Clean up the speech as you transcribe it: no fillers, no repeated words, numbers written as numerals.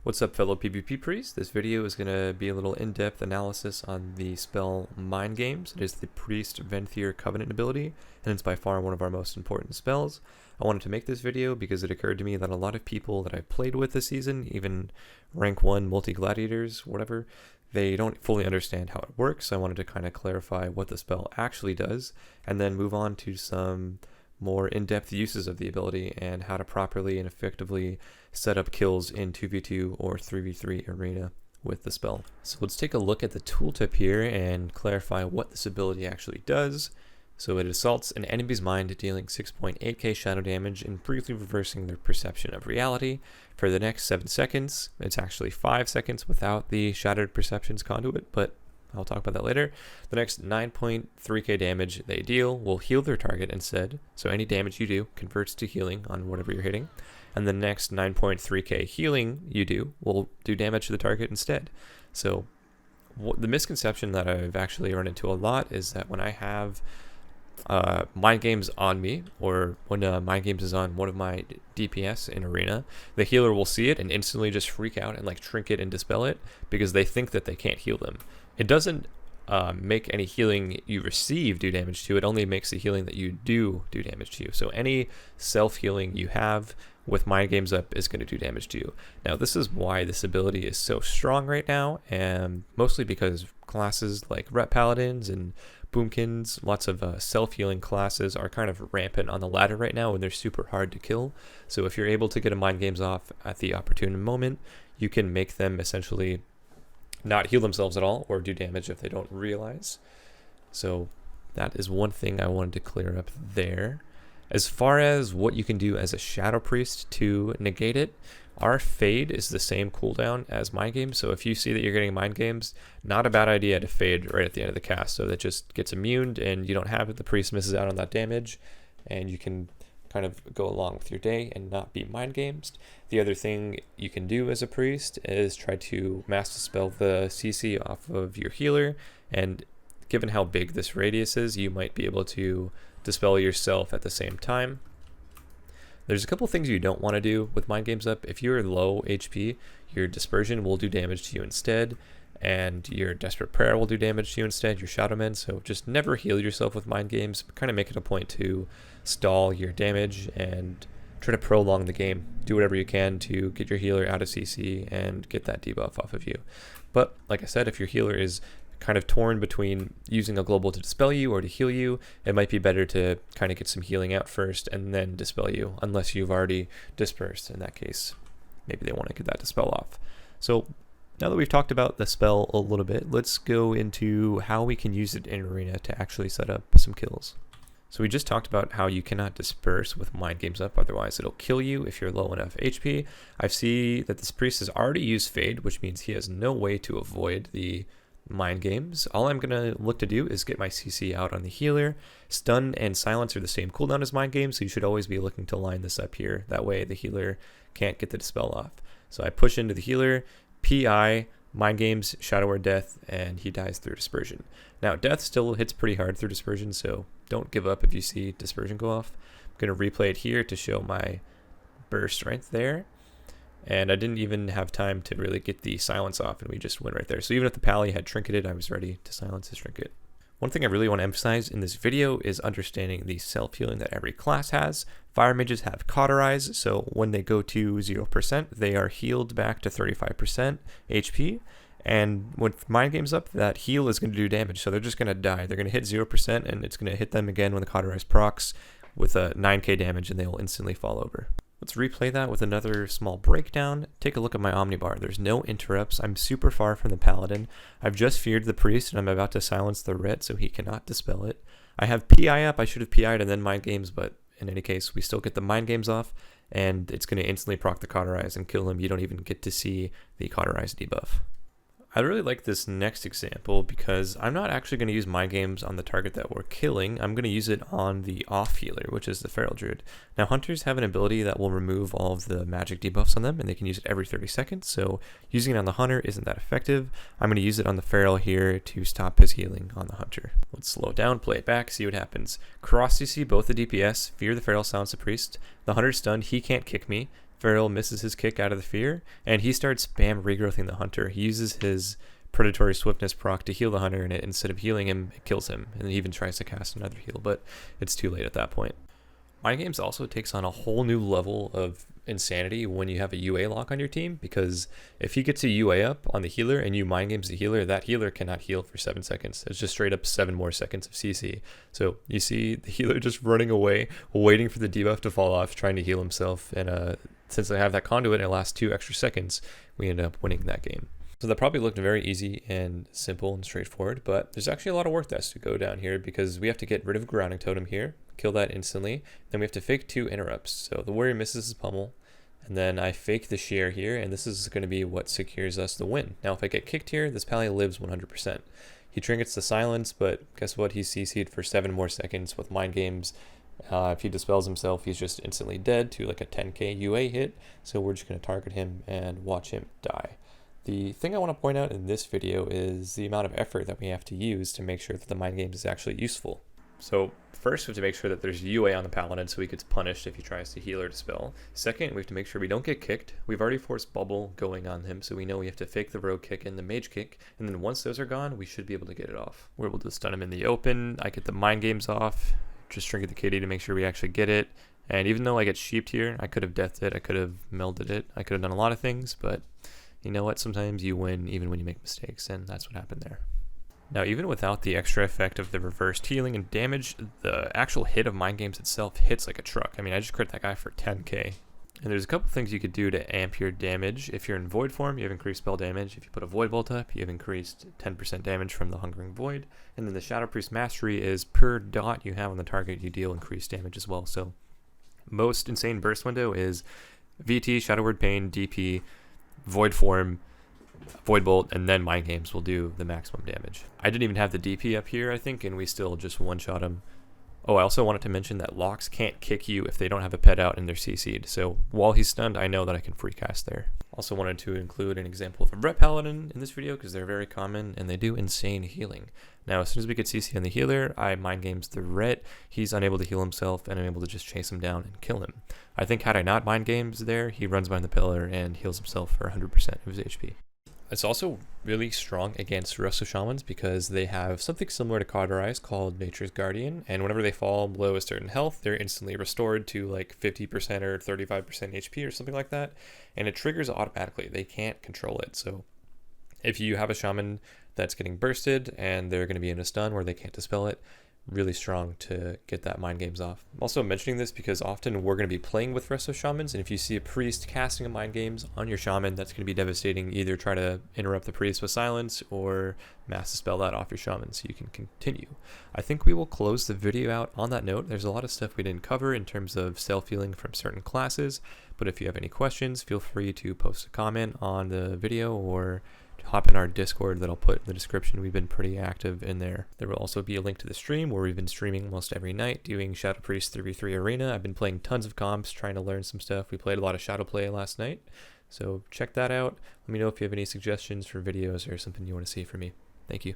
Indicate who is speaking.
Speaker 1: What's up, fellow PvP priests? This video is going to be a little in-depth analysis on the spell Mindgames. It is the priest venthyr covenant ability, and it's by far one of our most important spells. I wanted to make this video because it occurred to me that a lot of people that I've played with this season, even rank 1 multi-gladiators, whatever, they don't fully understand how it works. So I wanted to kind of clarify what the spell actually does, and then move on to some more in-depth uses of the ability and how to properly and effectively set up kills in 2v2 or 3v3 arena with the spell. So let's take a look at the tooltip here and clarify what this ability actually does. So it assaults an enemy's mind, dealing 6.8k shadow damage and briefly reversing their perception of reality for the next 7 seconds. It's actually 5 seconds without the shattered perceptions conduit, but I'll talk about that later. The next 9.3k damage they deal will heal their target instead, so any damage you do converts to healing on whatever you're hitting. And the next 9.3k healing you do will do damage to the target instead. So the misconception that I've actually run into a lot is that when I have Mindgames on me, or when Mindgames is on one of my DPS in arena, the healer will see it and instantly just freak out and like trinket and dispel it because they think that they can't heal them. It doesn't make any healing you receive do damage to. It only makes the healing that you do damage to you. So any self-healing you have with Mindgames up is going to do damage to you. Now this is why this ability is so strong right now, and mostly because classes like Rep Paladins and Boomkins, lots of self-healing classes are kind of rampant on the ladder right now, and they're super hard to kill. So if you're able to get a Mindgames off at the opportune moment, you can make them essentially not heal themselves at all or do damage if they don't realize. So that is one thing I wanted to clear up there. As far as what you can do as a Shadow Priest to negate it, our Fade is the same cooldown as Mindgames. So if you see that you're getting Mindgames, not a bad idea to Fade right at the end of the cast. So that just gets immuned and you don't have it. The Priest misses out on that damage and you can kind of go along with your day and not be Mindgames. The other thing you can do as a Priest is try to mass dispel the CC off of your healer, and given how big this radius is, you might be able to dispel yourself at the same time. There's a couple things you don't want to do with Mindgames up. If you're low HP, your Dispersion will do damage to you instead, and your Desperate Prayer will do damage to you instead, your Shadowmen. So just never heal yourself with Mindgames. Kind of make it a point to stall your damage and try to prolong the game. Do whatever you can to get your healer out of CC and get that debuff off of you. But like I said, if your healer is kind of torn between using a global to dispel you or to heal you, it might be better to kind of get some healing out first and then dispel you, unless you've already dispersed. In that case, maybe they want to get that dispel off. So now that we've talked about the spell a little bit, let's go into how we can use it in arena to actually set up some kills. So we just talked about how you cannot disperse with Mindgames up, otherwise it'll kill you if you're low enough HP. I see that this priest has already used Fade, which means he has no way to avoid the Mindgames. All I'm going to look to do is get my CC out on the healer. Stun and Silence are the same cooldown as Mindgames, so you should always be looking to line this up here. That way the healer can't get the dispel off. So I push into the healer, PI, Mindgames, Shadow or Death, and he dies through Dispersion. Now Death still hits pretty hard through Dispersion, so don't give up if you see Dispersion go off. I'm going to replay it here to show my burst right there. And I didn't even have time to really get the silence off, and we just went right there. So even if the pally had trinketed, I was ready to silence his trinket. One thing I really want to emphasize in this video is understanding the self-healing that every class has. Fire mages have Cauterize, so when they go to 0%, they are healed back to 35% HP. And with Mindgames up, that heal is going to do damage, so they're just going to die. They're going to hit 0%, and it's going to hit them again when the Cauterize procs with a 9k damage, and they will instantly fall over. Let's replay that with another small breakdown. Take a look at my Omnibar. There's no interrupts. I'm super far from the Paladin. I've just feared the Priest, and I'm about to silence the Ret, so he cannot dispel it. I have PI up. I should have PI'd and then Mindgames, but in any case, we still get the Mindgames off, and it's going to instantly proc the Cauterize and kill him. You don't even get to see the Cauterize debuff. I really like this next example because I'm not actually going to use Mindgames on the target that we're killing. I'm going to use it on the off healer, which is the Feral Druid. Now, Hunters have an ability that will remove all of the magic debuffs on them, and they can use it every 30 seconds, so using it on the Hunter isn't that effective. I'm going to use it on the Feral here to stop his healing on the Hunter. Let's slow down, play it back, see what happens. Cross CC both the DPS, fear the Feral, silence the Priest. The Hunter's stunned, he can't kick me. Feral misses his kick out of the fear, and he starts spam regrowthing the hunter. He uses his predatory swiftness proc to heal the hunter, and instead of healing him, it kills him. And he even tries to cast another heal, but it's too late at that point. Mindgames also takes on a whole new level of insanity when you have a UA lock on your team, because if he gets a UA up on the healer and you Mindgames the healer, that healer cannot heal for 7 seconds. It's just straight up 7 more seconds of CC. So you see the healer just running away, waiting for the debuff to fall off, trying to heal himself, and since I have that conduit and it lasts 2 extra seconds, we end up winning that game. So that probably looked very easy and simple and straightforward, but there's actually a lot of work that has to go down here, because we have to get rid of grounding totem here, kill that instantly, then we have to fake 2 interrupts. So the warrior misses his pummel, and then I fake the shear here, and this is going to be what secures us the win. Now if I get kicked here, this pally lives 100%. He trinkets the silence, but guess what? He's CC'd for 7 more seconds with Mindgames. If he dispels himself, he's just instantly dead to like a 10k UA hit, so we're just going to target him and watch him die. The thing I want to point out in this video is the amount of effort that we have to use to make sure that the Mindgames is actually useful. So first, we have to make sure that there's UA on the paladin so he gets punished if he tries to heal or dispel. Second, we have to make sure we don't get kicked. We've already forced bubble going on him, so we know we have to fake the rogue kick and the mage kick, and then once those are gone, we should be able to get it off. We're able to stun him in the open. I get the Mindgames off, just trinket the KD to make sure we actually get it. And even though I get sheeped here, I could have deathed it, I could have melded it, I could have done a lot of things, but you know what, sometimes you win even when you make mistakes, and that's what happened there. Now, even without the extra effect of the reversed healing and damage, the actual hit of Mindgames itself hits like a truck. I mean, I just crit that guy for 10k. And there's a couple things you could do to amp your damage. If you're in void form, you have increased spell damage. If you put a void bolt up, you have increased 10% damage from the hungering void. And then the Shadow Priest Mastery is per dot you have on the target, you deal increased damage as well. So most insane burst window is VT, Shadow Word Pain, DP, void form, void bolt, and then Mindgames will do the maximum damage. I didn't even have the DP up here, I think, and we still just one-shot him. Oh, I also wanted to mention that locks can't kick you if they don't have a pet out and they're CC'd. So while he's stunned, I know that I can free cast there. Also wanted to include an example of a Ret Paladin in this video because they're very common and they do insane healing. Now, as soon as we get CC on the healer, I Mindgames the Ret. He's unable to heal himself, and I'm able to just chase him down and kill him. I think had I not Mindgames there, he runs behind the pillar and heals himself for 100% of his HP. It's also really strong against Resto Shamans because they have something similar to Cauterize called Nature's Guardian, and whenever they fall below a certain health, they're instantly restored to like 50% or 35% HP or something like that, and it triggers automatically. They can't control it. So if you have a shaman that's getting bursted and they're going to be in a stun where they can't dispel it, really strong to get that Mindgames off. I'm also mentioning this because often we're going to be playing with Resto Shamans, and if you see a priest casting a Mindgames on your shaman, that's going to be devastating. Either try to interrupt the priest with silence or mass dispel that off your shaman so you can continue. I think we will close the video out on that note. There's a lot of stuff we didn't cover in terms of self-healing from certain classes, but if you have any questions, feel free to post a comment on the video or hop in our Discord that I'll put in the description. We've been pretty active in there. There will also be a link to the stream where we've been streaming almost every night doing Shadow Priest 3v3 Arena. I've been playing tons of comps, trying to learn some stuff. We played a lot of Shadow Play last night, so check that out. Let me know if you have any suggestions for videos or something you want to see from me. Thank you.